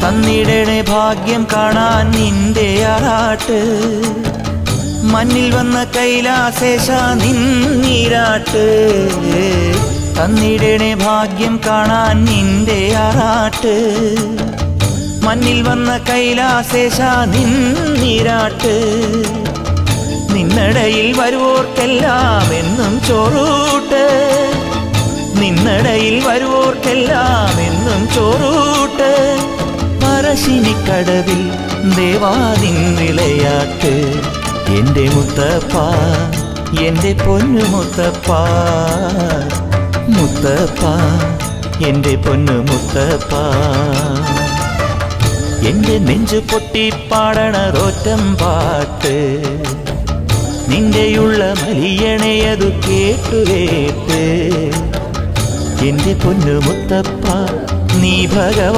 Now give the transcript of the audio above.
തന്നിടണേ ഭാഗ്യം കാണാൻ നിന്റെ ആറാട്ട് മണ്ണിൽ വന്ന കൈലാസേശ നിന്നീരാട്ട് തന്നിടണേ ഭാഗ്യം കാണാൻ നിന്റെ ആറാട്ട് മണ്ണിൽ വന്ന കൈലാസേശ നിന്നീരാട്ട് നിന്നടയിൽ വരുവോർക്കെല്ലാം എന്നും ചോറൂട്ട് നിന്നടയിൽ വരുവോർക്കെല്ലാം എന്നും ചോറൂട്ട് പറശ്ശിനിക്കടവിൽ ദേവാദിൻ വിളയാട്ട് എൻ്റെ മുത്തപ്പ എൻ്റെ പൊന്നു മുത്തപ്പ മുത്തപ്പ എൻ്റെ പൊന്നു മുത്തപ്പ എൻ്റെ നെഞ്ചു പൊട്ടി പാടണറോറ്റം പാട്ട് നിന്റെയുള്ള മലിയണയതു കേട്ടു കേട്ട് എൻ്റെ പൊന്നു മുത്തപ്പ നീ ഭഗവാൻ